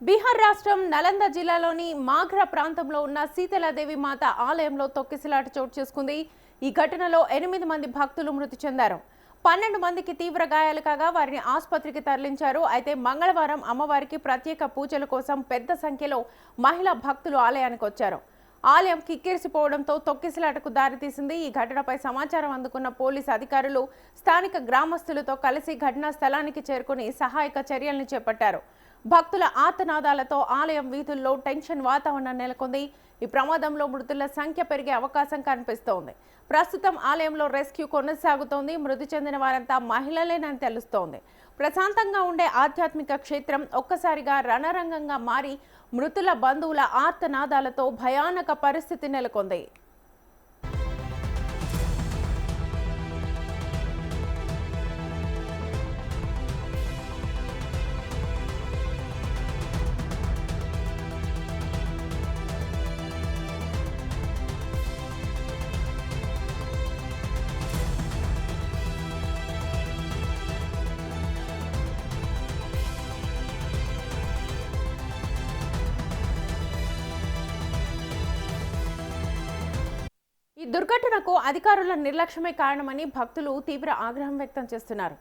బీహార్ రాష్ట్రం నలంద జిల్లాలోని మాఘ్రా ప్రాంతంలో ఉన్న సీతలాదేవి మాత ఆలయంలో తొక్కిసలాట చోటు చేసుకుంది. ఈ ఘటనలో 8 మంది భక్తులు మృతి చెందారు. 12 మందికి తీవ్ర గాయాలు కాగా వారిని ఆసుపత్రికి తరలించారు. అయితే మంగళవారం అమ్మవారికి ప్రత్యేక పూజల కోసం పెద్ద సంఖ్యలో మహిళా భక్తులు ఆలయానికి వచ్చారు. ఆలయం కిక్కిరిసిపోవడంతో తొక్కిసలాటకు దారితీసింది. ఈ ఘటనపై సమాచారం అందుకున్న పోలీసు అధికారులు స్థానిక గ్రామస్తులతో కలిసి ఘటనా స్థలానికి చేరుకుని సహాయక చర్యలను చేపట్టారు. భక్తుల ఆర్తనాదాలతో ఆలయం వీధుల్లో టెన్షన్ వాతావరణం నెలకొంది. ఈ ప్రమాదంలో మృతుల సంఖ్య పెరిగే అవకాశం కనిపిస్తోంది. ప్రస్తుతం ఆలయంలో రెస్క్యూ కొనసాగుతోంది. మృతి చెందిన వారంతా మహిళలేనని తెలుస్తోంది. ప్రశాంతంగా ఉండే ఆధ్యాత్మిక క్షేత్రం ఒక్కసారిగా రణరంగంగా మారి మృతుల బంధువుల ఆర్తనాదాలతో భయానక పరిస్థితి నెలకొంది. ఈ దుర్ఘటనకు అధికారుల నిర్లక్ష్యమే కారణమని భక్తులు తీవ్ర ఆగ్రహం వ్యక్తం చేస్తున్నారు.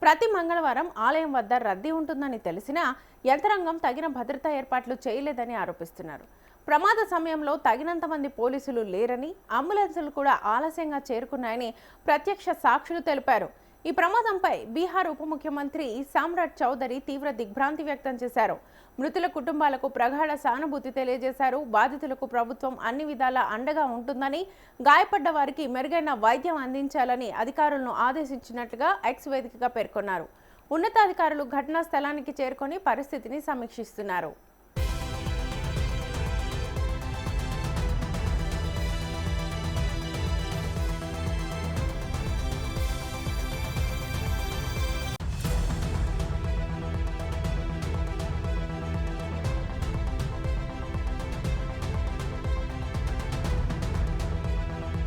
ప్రతి మంగళవారం ఆలయం వద్ద రద్దీ ఉంటుందని తెలిసినా యంత్రాంగం తగిన భద్రతా ఏర్పాట్లు చేయలేదని ఆరోపిస్తున్నారు. ప్రమాద సమయంలో తగినంత మంది పోలీసులు లేరని, అంబులెన్సులు కూడా ఆలస్యంగా చేరుకున్నాయని ప్రత్యక్ష సాక్షులు తెలిపారు. ఈ ప్రమాదంపై బీహార్ ఉప ముఖ్యమంత్రి సామ్రాట్ చౌదరి తీవ్ర దిగ్భ్రాంతి వ్యక్తం చేశారు. మృతుల కుటుంబాలకు ప్రగాఢ సానుభూతి తెలియజేశారు. బాధితులకు ప్రభుత్వం అన్ని విధాలా అండగా ఉంటుందని, గాయపడ్డ వారికి మెరుగైన వైద్యం అందించాలని అధికారులను ఆదేశించినట్లుగా ఎక్స్ వేదికగా పేర్కొన్నారు. ఉన్నతాధికారులు ఘటనా స్థలానికి చేరుకొని పరిస్థితిని సమీక్షిస్తున్నారు.